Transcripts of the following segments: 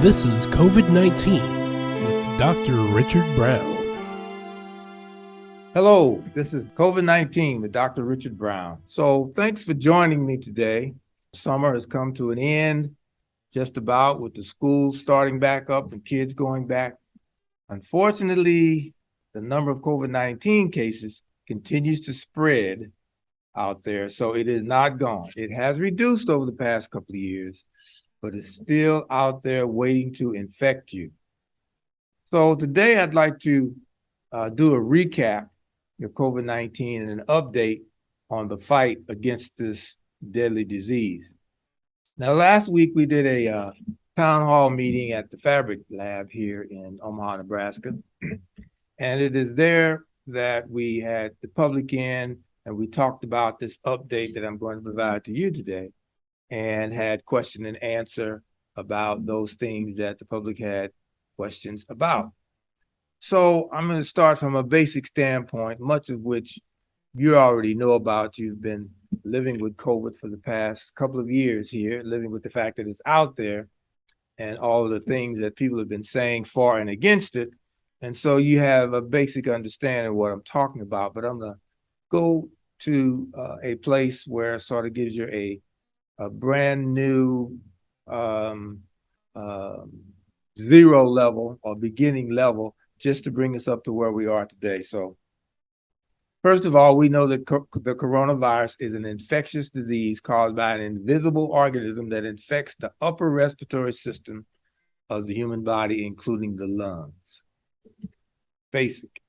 This is COVID-19 with Dr. Richard Brown. Hello, this is COVID-19 with Dr. Richard Brown. So thanks for joining me today. Summer has come to an end, just about, with the schools starting back up and kids going back. Unfortunately, the number of COVID-19 cases continues to spread out there, so it is not gone. It has reduced over the past couple of years, but it's still out there waiting to infect you. So today I'd like to do a recap of COVID-19 and an update on the fight against this deadly disease. Now, last week we did a town hall meeting at the Fabric Lab here in Omaha, Nebraska. And it is there that we had the public in, and we talked about this update that I'm going to provide to you today, and had question and answer about those things that the public had questions about. So I'm going to start from a basic standpoint, much of which you already know about. You've been living with COVID for the past couple of years here, living with the fact that it's out there and all of the things that people have been saying for and against it. And so you have a basic understanding of what I'm talking about, but I'm going to go to a place where it sort of gives you a brand new zero level or beginning level, just to bring us up to where we are today. So first of all, we know that the coronavirus is an infectious disease caused by an invisible organism that infects the upper respiratory system of the human body, including the lungs. Basic.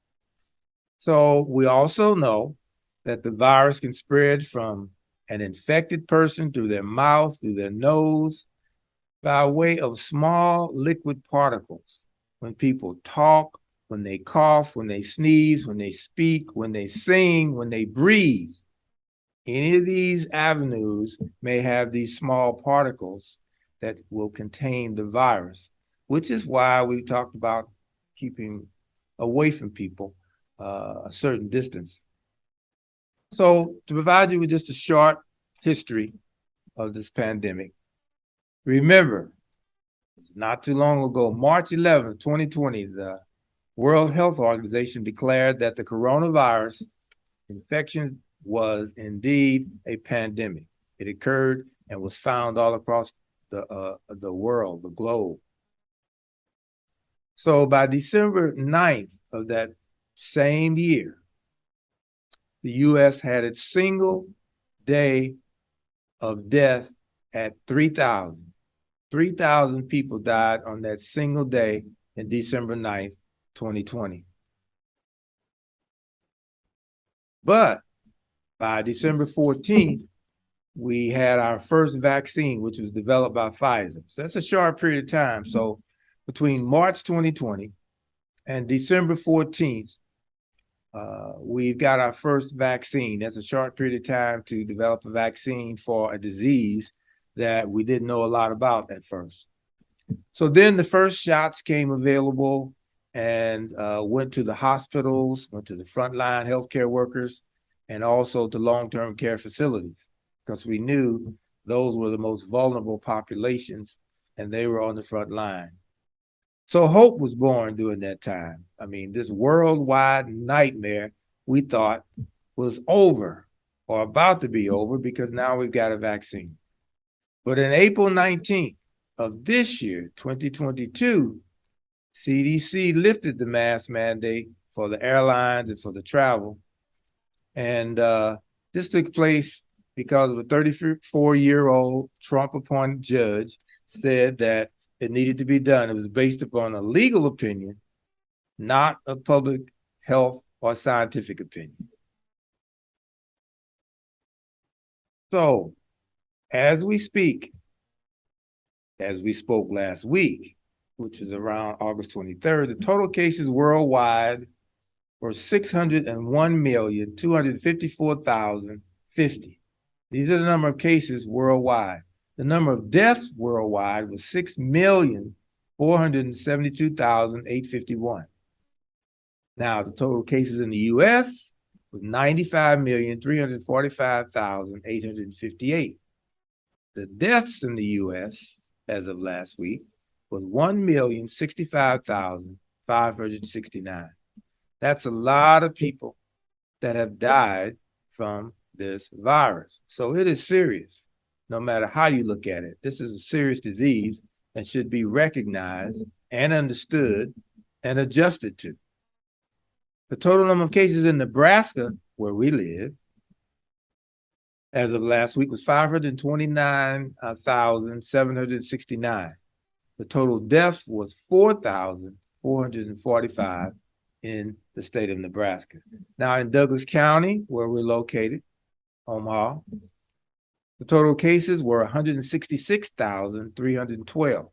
So we also know that the virus can spread from an infected person through their mouth, through their nose, by way of small liquid particles. When people talk, when they cough, when they sneeze, when they speak, when they sing, when they breathe, any of these avenues may have these small particles that will contain the virus, which is why we talked about keeping away from people a certain distance. So to provide you with just a short history of this pandemic, remember, not too long ago, March 11th, 2020, the World Health Organization declared that the coronavirus infection was indeed a pandemic. It occurred and was found all across the world, the globe. So by December 9th of that same year, the U.S. had its single day of death at 3,000. 3,000 people died on that single day in December 9th, 2020. But by December 14th, we had our first vaccine, which was developed by Pfizer. So that's a short period of time. So between March 2020 and December 14th, we've got our first vaccine. That's a short period of time to develop a vaccine for a disease that we didn't know a lot about at first. So then the first shots came available and went to the hospitals, went to the frontline healthcare workers, and also to long-term care facilities, because we knew those were the most vulnerable populations and they were on the front line. So hope was born during that time. I mean, this worldwide nightmare we thought was over or about to be over, because now we've got a vaccine. But in April 19th of this year, 2022, CDC lifted the mask mandate for the airlines and for the travel. And this took place because a 34-year-old Trump-appointed judge said that it needed to be done. It was based upon a legal opinion, not a public health or scientific opinion. So, as we speak, as we spoke last week, which is around August 23rd, the total cases worldwide were 601,254,050. These are the number of cases worldwide. The number of deaths worldwide was 6,472,851. Now, the total cases in the U.S. was 95,345,858. The deaths in the U.S. as of last week was 1,065,569. That's a lot of people that have died from this virus. So it is serious, no matter how you look at it. This is a serious disease and should be recognized and understood and adjusted to. The total number of cases in Nebraska, where we live, as of last week was 529,769. The total deaths was 4,445 in the state of Nebraska. Now in Douglas County, where we're located, Omaha, the total cases were 166,312.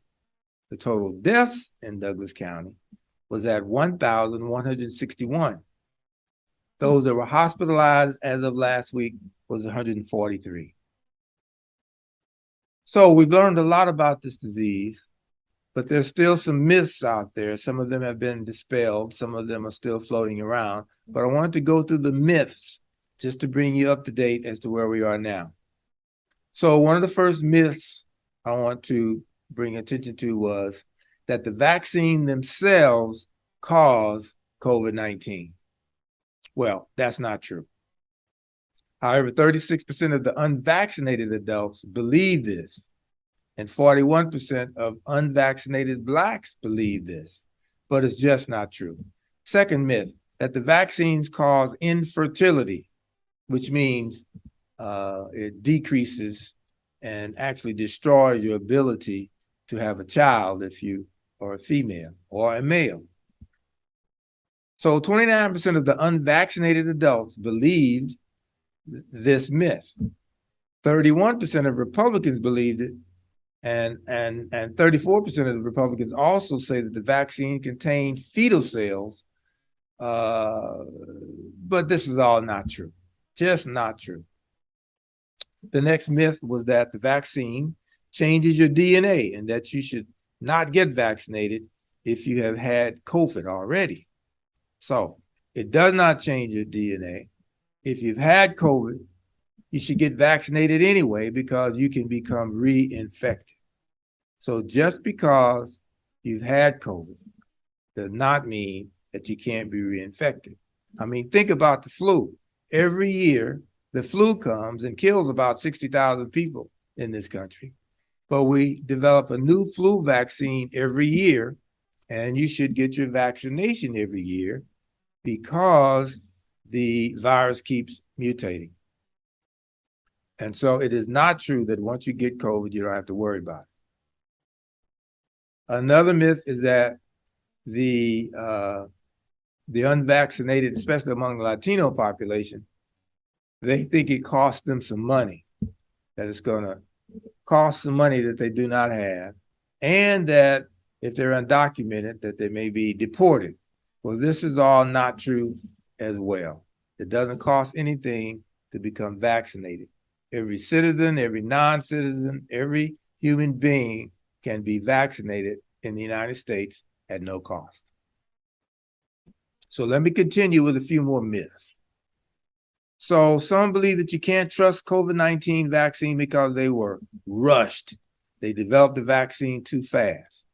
The total deaths in Douglas County was at 1,161. Those that were hospitalized as of last week was 143. So we've learned a lot about this disease, but there's still some myths out there. Some of them have been dispelled. Some of them are still floating around. But I wanted to go through the myths just to bring you up to date as to where we are now. So one of the first myths I want to bring attention to was that the vaccine themselves cause COVID-19. Well, that's not true. However, 36% of the unvaccinated adults believe this, and 41% of unvaccinated Blacks believe this, but it's just not true. Second myth, that the vaccines cause infertility, which means it decreases and actually destroys your ability to have a child if you are a female or a male. So 29% of the unvaccinated adults believed this myth. 31% of Republicans believed it, and 34% of the Republicans also say that the vaccine contained fetal cells, but this is all not true, just not true. The next myth was that the vaccine changes your DNA and that you should not get vaccinated if you have had COVID already. So it does not change your DNA. If you've had COVID, you should get vaccinated anyway because you can become reinfected. So just because you've had COVID does not mean that you can't be reinfected. I mean, think about the flu. Every year, the flu comes and kills about 60,000 people in this country. But we develop a new flu vaccine every year, and you should get your vaccination every year because the virus keeps mutating. And so it is not true that once you get COVID, you don't have to worry about it. Another myth is that the unvaccinated, especially among the Latino population, they think it costs them some money, that it's going to cost some money that they do not have, and that if they're undocumented, that they may be deported. Well, this is all not true as well. It doesn't cost anything to become vaccinated. Every citizen, every non-citizen, every human being can be vaccinated in the United States at no cost. So let me continue with a few more myths. So some believe that you can't trust COVID-19 vaccine because they were rushed. They developed the vaccine too fast.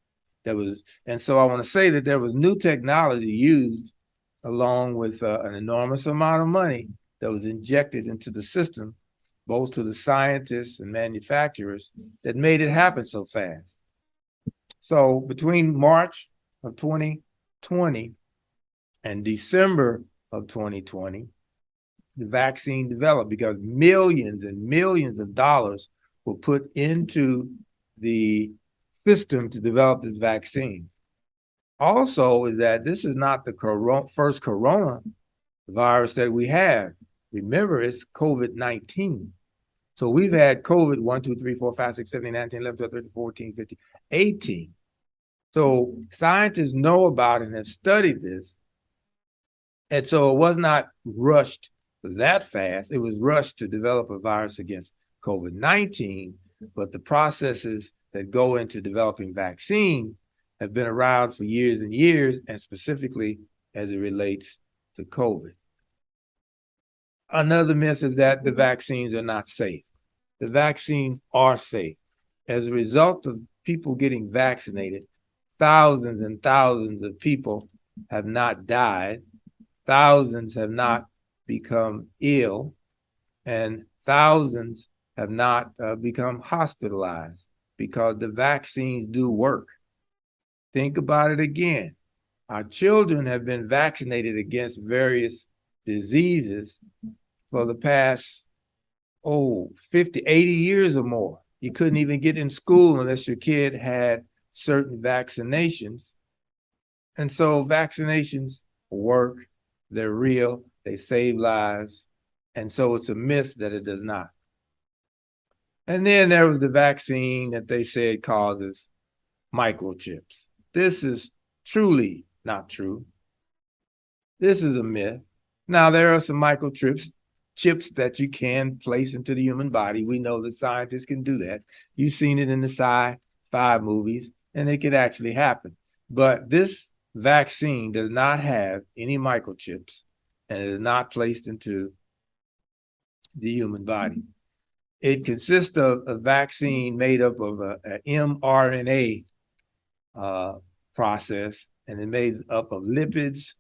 And so I want to say that there was new technology used along with an enormous amount of money that was injected into the system, both to the scientists and manufacturers, that made it happen so fast. So between March of 2020 and December of 2020, the vaccine developed because millions and millions of dollars were put into the system to develop this vaccine. Also, is that this is not the first coronavirus that we have. Remember, it's COVID-19. So we've had COVID 1, 2, 3, 4, 5, 6, 7, 8, 9, 10, 11, 12, 13, 14, 15, 18. So scientists know about it and have studied this. And so it was not rushed that fast. It was rushed to develop a virus against COVID-19, but the processes that go into developing vaccine have been around for years and years, and specifically as it relates to COVID. Another myth is that the vaccines are not safe. The vaccines are safe. As a result of people getting vaccinated, thousands and thousands of people have not died, thousands have not become ill, and thousands have not become hospitalized because the vaccines do work. Think about it again. Our children have been vaccinated against various diseases for the past, 50, 80 years or more. You couldn't even get in school unless your kid had certain vaccinations. And so vaccinations work, they're real, they save lives. And so it's a myth that it does not. And then there was the vaccine that they said causes microchips. This is truly not true. This is a myth. Now, there are some microchips that you can place into the human body. We know that scientists can do that. You've seen it in the sci-fi movies, and it could actually happen. But this vaccine does not have any microchips, and it is not placed into the human body. It consists of a vaccine made up of an mRNA process, and it's made up of lipids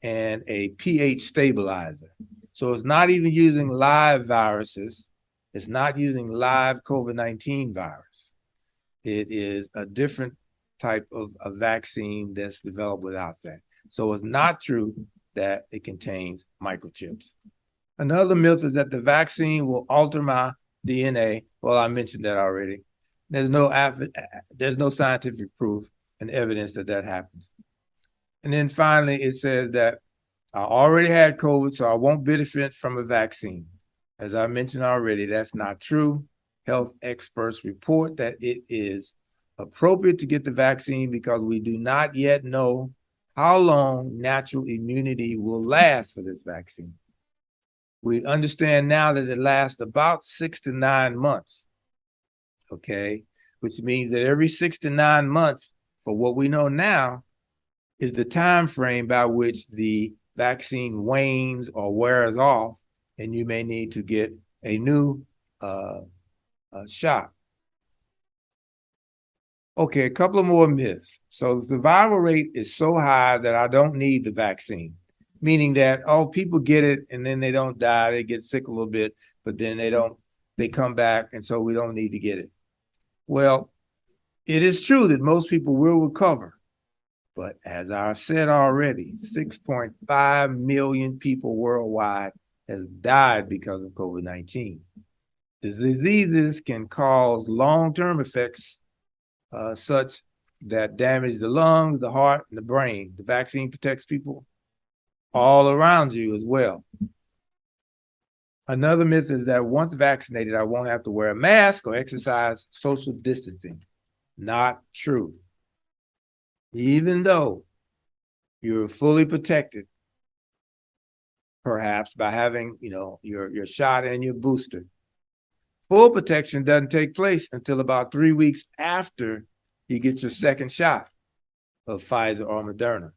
and a pH stabilizer. So it's not even using live viruses. It's not using live COVID-19 virus. It is a different type of a vaccine that's developed without that. So it's not true that it contains microchips. Another myth is that the vaccine will alter my DNA. Well, I mentioned that already. There's no scientific proof and evidence that that happens. And then finally, it says that I already had COVID, so I won't benefit from a vaccine. As I mentioned already, that's not true. Health experts report that it is appropriate to get the vaccine because we do not yet know how long natural immunity will last for this vaccine. We understand now that it lasts about 6 to 9 months, okay? Which means that every 6 to 9 months, for what we know now, is the time frame by which the vaccine wanes or wears off, and you may need to get a new shot. Okay, a couple of more myths. So the survival rate is so high that I don't need the vaccine, meaning that, people get it and then they don't die, they get sick a little bit, but then they come back, and so we don't need to get it. Well, it is true that most people will recover. But as I said already, 6.5 million people worldwide have died because of COVID-19. The diseases can cause long-term effects such that damage the lungs, the heart, and the brain. The vaccine protects people all around you as well. Another myth is that once vaccinated, I won't have to wear a mask or exercise social distancing. Not true. Even though you're fully protected, perhaps by having, your shot and your booster, full protection doesn't take place until about 3 weeks after you get your second shot of Pfizer or Moderna.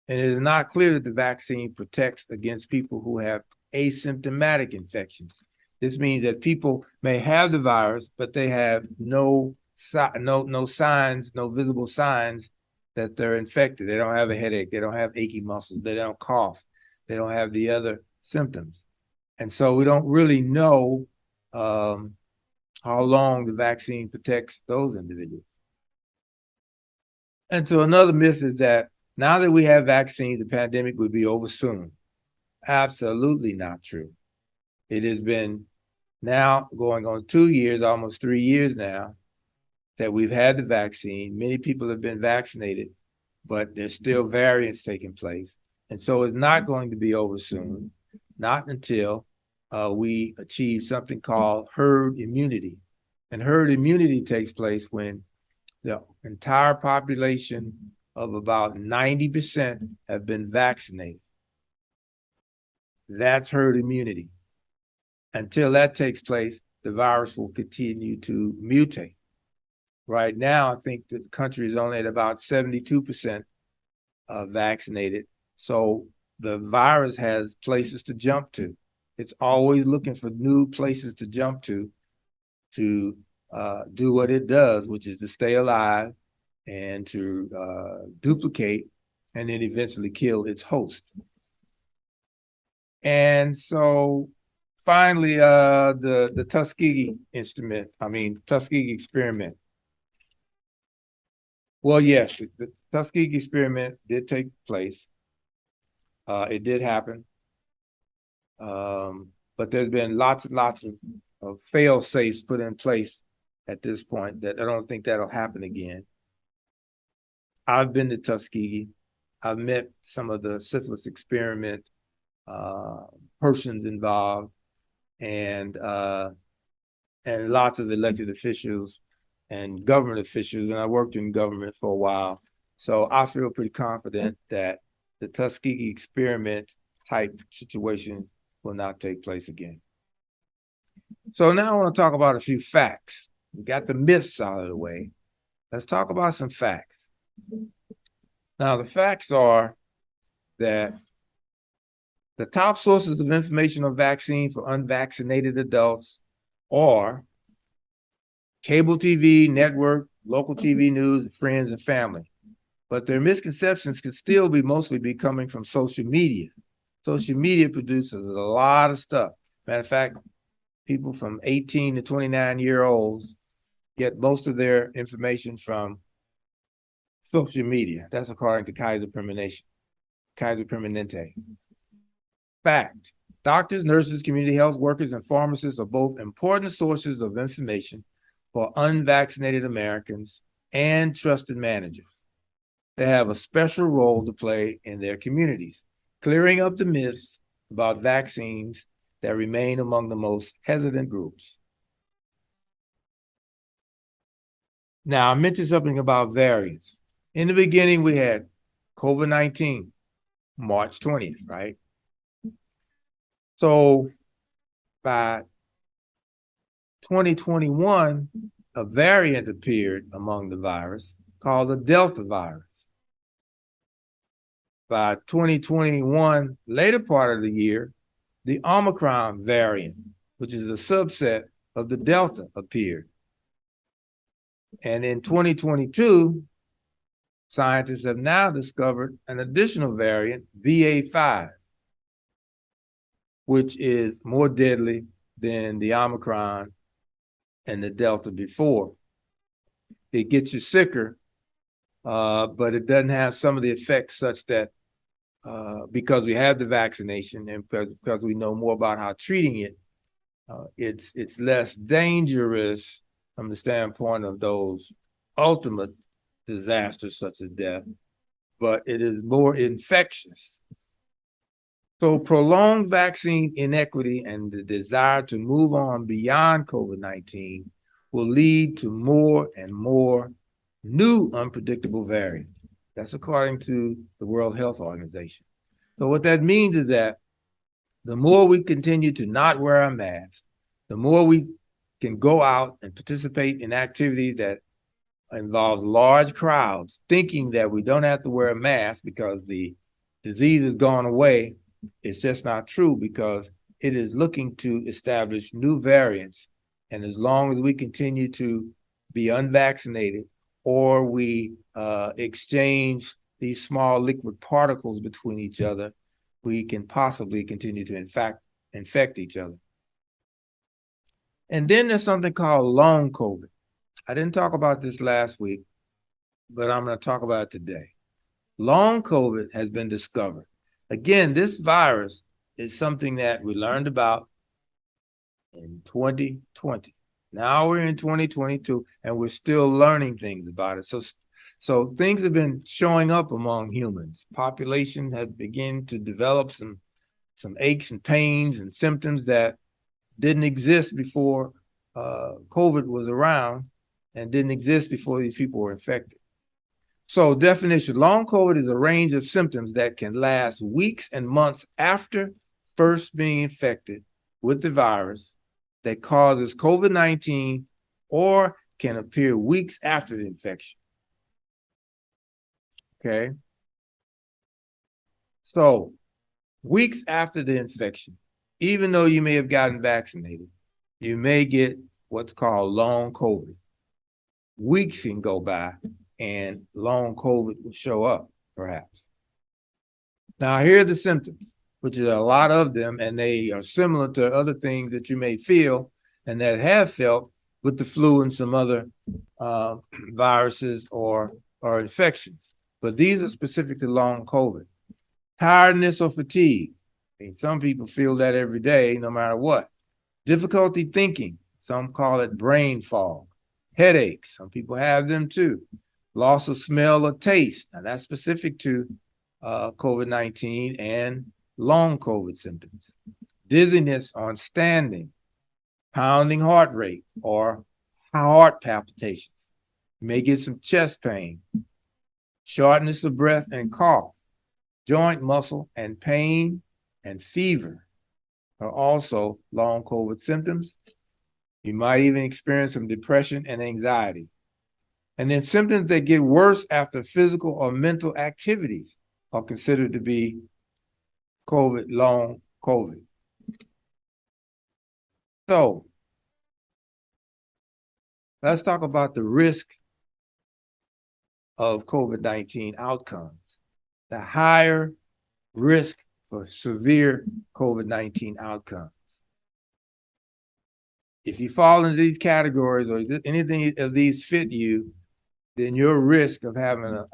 And it is not clear that the vaccine protects against people who have asymptomatic infections. This means that people may have the virus, but they have no signs, no visible signs that they're infected. They don't have a headache. They don't have achy muscles. They don't cough. They don't have the other symptoms. And so we don't really know how long the vaccine protects those individuals. And so another myth is that now that we have vaccines, the pandemic will be over soon. Absolutely not true. It has been now going on 2 years, almost 3 years now, that we've had the vaccine. Many people have been vaccinated, but there's still variants taking place. And so it's not going to be over soon, not until we achieve something called herd immunity. And herd immunity takes place when the entire population of about 90% have been vaccinated. That's herd immunity. Until that takes place, the virus will continue to mutate. Right now, I think the country is only at about 72% vaccinated. So the virus has places to jump to. It's always looking for new places to jump to do what it does, which is to stay alive and to duplicate and then eventually kill its host. And so finally, the Tuskegee Tuskegee Experiment. Well, yes, the Tuskegee Experiment did take place. It did happen. But there's been lots and lots of fail safes put in place at this point that I don't think that'll happen again. I've been to Tuskegee. I've met some of the syphilis experiment persons involved, and lots of elected officials and government officials, and I worked in government for a while. So I feel pretty confident that the Tuskegee Experiment type situation will not take place again. So now I want to talk about a few facts. We got the myths out of the way. Let's talk about some facts. Now, the facts are that the top sources of information on vaccine for unvaccinated adults are cable TV, network, local TV news, friends, and family. But their misconceptions could still mostly be coming from social media. Social media produces a lot of stuff. Matter of fact, people from 18 to 29-year-olds get most of their information from social media. That's according to Kaiser Permanente. Fact: doctors, nurses, community health workers, and pharmacists are both important sources of information for unvaccinated Americans and trusted managers. They have a special role to play in their communities, clearing up the myths about vaccines that remain among the most hesitant groups. Now, I mentioned something about variants. In the beginning, we had COVID-19, March 20th, right? So by 2021, a variant appeared among the virus called the Delta virus. By 2021, later part of the year, the Omicron variant, which is a subset of the Delta, appeared. And in 2022, scientists have now discovered an additional variant, BA.5, which is more deadly than the Omicron and the Delta before. It gets you sicker, but it doesn't have some of the effects such that because we have the vaccination and because we know more about how treating it, it's less dangerous from the standpoint of those ultimate disasters such as death, but it is more infectious. So prolonged vaccine inequity and the desire to move on beyond COVID-19 will lead to more and more new unpredictable variants. That's according to the World Health Organization. So what that means is that the more we continue to not wear our masks, the more we can go out and participate in activities that involve large crowds, thinking that we don't have to wear a mask because the disease has gone away. It's just not true, because it is looking to establish new variants. And as long as we continue to be unvaccinated, or we exchange these small liquid particles between each other, we can possibly continue to infect each other. And then there's something called long COVID. I didn't talk about this last week, but I'm going to talk about it today. Long COVID has been discovered. Again, this virus is something that we learned about in 2020. Now we're in 2022, and we're still learning things about it. So things have been showing up among humans. Populations have begun to develop some aches and pains and symptoms that didn't exist before COVID was around, and didn't exist before these people were infected. So definition: long COVID is a range of symptoms that can last weeks and months after first being infected with the virus that causes COVID-19, or can appear weeks after the infection. Okay. So weeks after the infection, even though you may have gotten vaccinated, you may get what's called long COVID. Weeks can go by and long COVID will show up, perhaps. Now, here are the symptoms, which is a lot of them, and they are similar to other things that you may feel and that have felt with the flu and some other viruses or infections. But these are specific to long COVID. Tiredness or fatigue. I mean, some people feel that every day, no matter what. Difficulty thinking. Some call it brain fog. Headaches. Some people have them too. Loss of smell or taste. Now, that's specific to COVID-19 and long COVID symptoms. Dizziness on standing. Pounding heart rate or heart palpitations. You may get some chest pain. Shortness of breath and cough. Joint muscle and pain and fever are also long COVID symptoms. You might even experience some depression and anxiety. And then symptoms that get worse after physical or mental activities are considered to be COVID, long COVID. So let's talk about the risk of COVID-19 outcomes. The higher risk for severe COVID-19 outcomes. If you fall into these categories or anything of these fit you, then your risk of having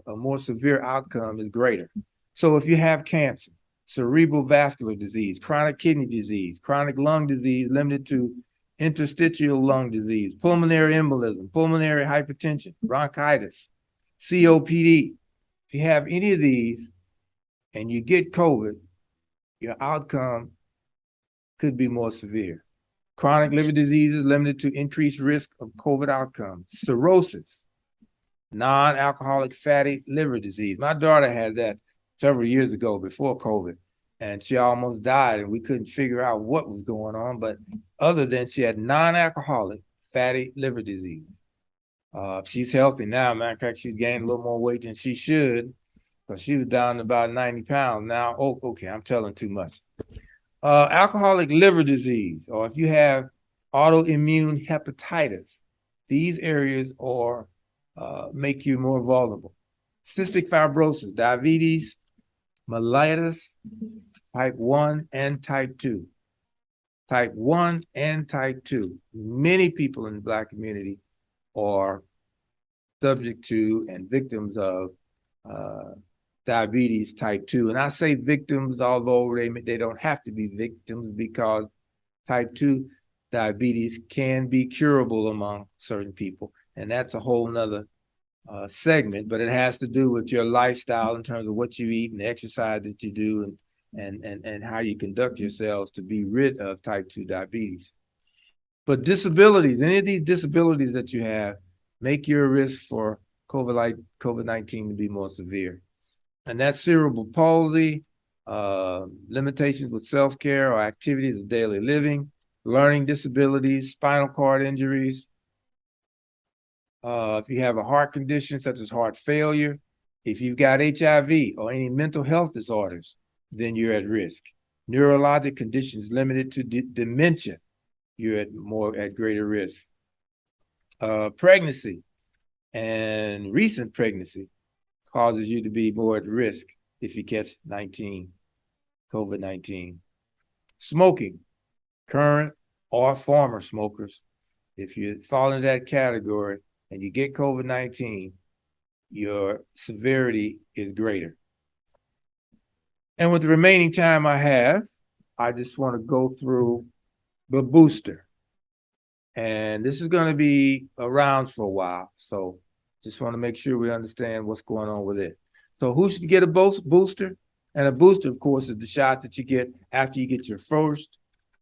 a more severe outcome is greater. So if you have cancer, cerebral vascular disease, chronic kidney disease, chronic lung disease limited to interstitial lung disease, pulmonary embolism, pulmonary hypertension, bronchitis, COPD, if you have any of these and you get COVID, your outcome could be more severe. Chronic liver disease is limited to increased risk of COVID outcomes. Cirrhosis, non-alcoholic fatty liver disease. My daughter had that several years ago before COVID, and she almost died, and we couldn't figure out what was going on, but other than she had non-alcoholic fatty liver disease. She's healthy now. Matter of fact, she's gained a little more weight than she should, because she was down to about 90 pounds now. Oh, okay, I'm telling too much. Alcoholic liver disease, or if you have autoimmune hepatitis, these areas are make you more vulnerable. Cystic fibrosis, diabetes, mellitus, type 1 and type 2. Type 1 and type 2. Many people in the Black community are subject to and victims of diabetes type 2. And I say victims, although they don't have to be victims, because type 2 diabetes can be curable among certain people. And that's a whole nother segment, but it has to do with your lifestyle in terms of what you eat and the exercise that you do and how you conduct yourselves to be rid of type 2 diabetes. But disabilities, any of these disabilities that you have, make your risk for COVID-19 to be more severe. And that's cerebral palsy, limitations with self-care or activities of daily living, learning disabilities, spinal cord injuries. If you have a heart condition such as heart failure, if you've got HIV or any mental health disorders, then you're at risk. Neurologic conditions limited to dementia, you're at greater risk. Pregnancy and recent pregnancy causes you to be more at risk if you catch COVID-19. Smoking, current or former smokers, if you fall into that category and you get COVID-19, your severity is greater. And with the remaining time I have, I just want to go through the booster. And this is going to be around for a while. So just want to make sure we understand what's going on with it. So who should get a booster? And a booster, of course, is the shot that you get after you get your first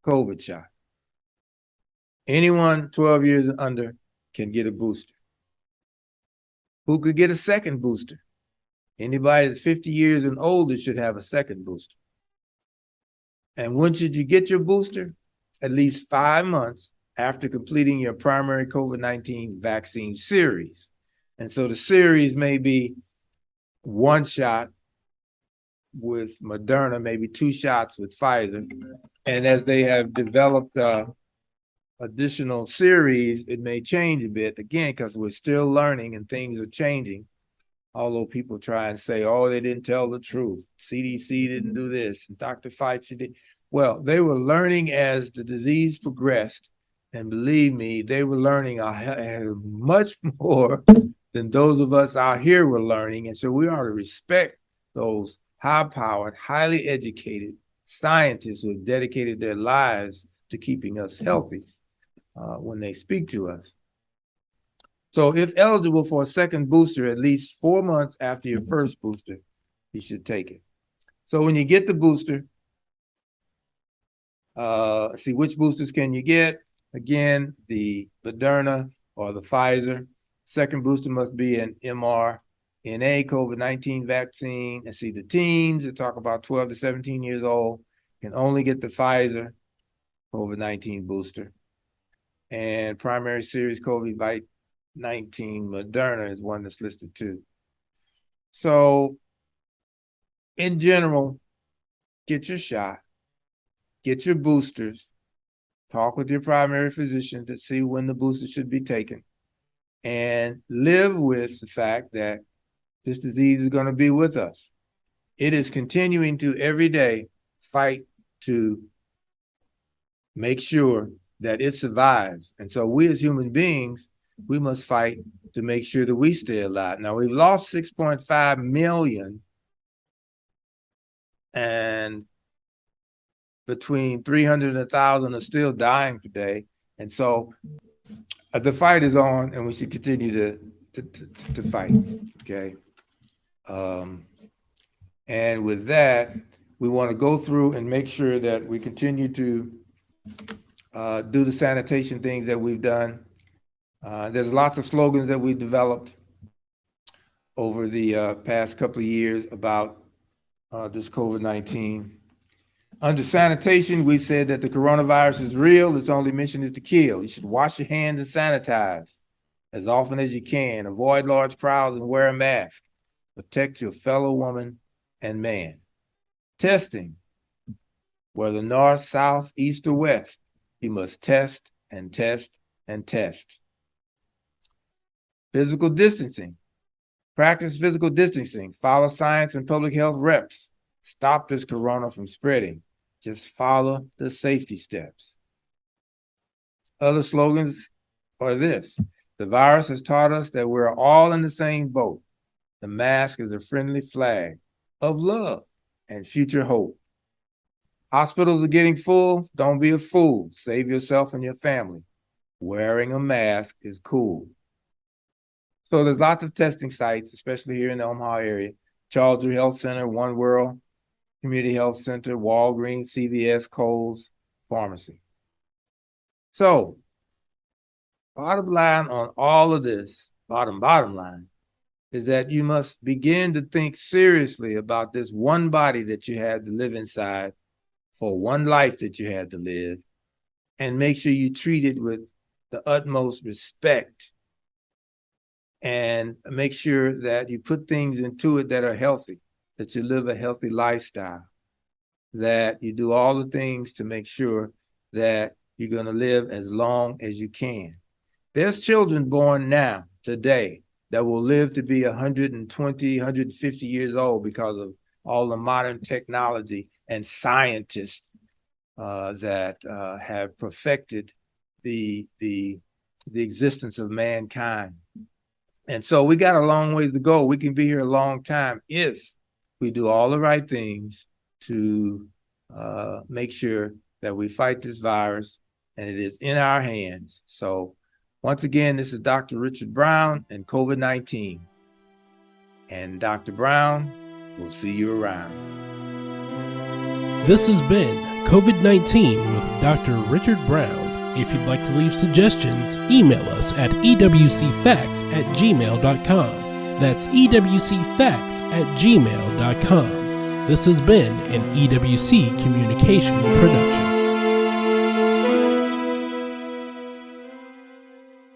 COVID shot. Anyone 12 years and under can get a booster. Who could get a second booster? Anybody that's 50 years and older should have a second booster. And when should you get your booster? At least 5 months after completing your primary COVID-19 vaccine series. And so the series may be 1 shot with Moderna, maybe 2 shots with Pfizer. And as they have developed additional series, it may change a bit again because we're still learning and things are changing. Although people try and say, oh, they didn't tell the truth. CDC didn't do this, and Dr. Fauci did. Well, they were learning as the disease progressed. And believe me, they were learning much more than those of us out here were learning. And so we ought to respect those high-powered, highly educated scientists who have dedicated their lives to keeping us healthy when they speak to us. So if eligible for a second booster, at least 4 months after your first booster, you should take it. So when you get the booster, see which boosters can you get? Again, the Moderna or the Pfizer. Second booster must be an mRNA COVID-19 vaccine. And see the teens that talk about 12 to 17 years old can only get the Pfizer COVID-19 booster. And primary series COVID-19 Moderna is one that's listed too. So in general, get your shot, get your boosters, talk with your primary physician to see when the booster should be taken, and live with the fact that this disease is going to be with us. It is continuing to every day fight to make sure that it survives. And so we as human beings, we must fight to make sure that we stay alive. Now, we've lost 6.5 million, and between 300 and 1,000 are still dying today. And so the fight is on, and we should continue to fight, okay? And with that, we want to go through and make sure that we continue to do the sanitation things that we've done. There's lots of slogans that we developed over the past couple of years about this COVID-19. Under sanitation, we said that the coronavirus is real. Its only mission is to kill. You should wash your hands and sanitize as often as you can. Avoid large crowds and wear a mask. Protect your fellow woman and man. Testing, whether north, south, east, or west, you must test and test and test. Physical distancing. Practice physical distancing. Follow science and public health reps. Stop this corona from spreading. Just follow the safety steps. Other slogans are this. The virus has taught us that we're all in the same boat. The mask is a friendly flag of love and future hope. Hospitals are getting full. Don't be a fool. Save yourself and your family. Wearing a mask is cool. So there's lots of testing sites, especially here in the Omaha area. Charles Health Center, One World Community Health Center, Walgreens, CVS, Kohl's, pharmacy. So, bottom line on all of this, bottom line, is that you must begin to think seriously about this one body that you have to live inside, for one life that you had to live, and make sure you treat it with the utmost respect, and make sure that you put things into it that are healthy, that you live a healthy lifestyle, that you do all the things to make sure that you're going to live as long as you can. There's children born now, today, that will live to be 120, 150 years old because of all the modern technology and scientists that have perfected the existence of mankind. And so we got a long ways to go. We can be here a long time if we do all the right things to make sure that we fight this virus, and it is in our hands. So once again, this is Dr. Richard Brown and COVID-19. And Dr. Brown, we'll see you around. This has been COVID-19 with Dr. Richard Brown. If you'd like to leave suggestions, email us at ewcfacts@gmail.com. That's ewcfacts@gmail.com. This has been an EWC Communication production.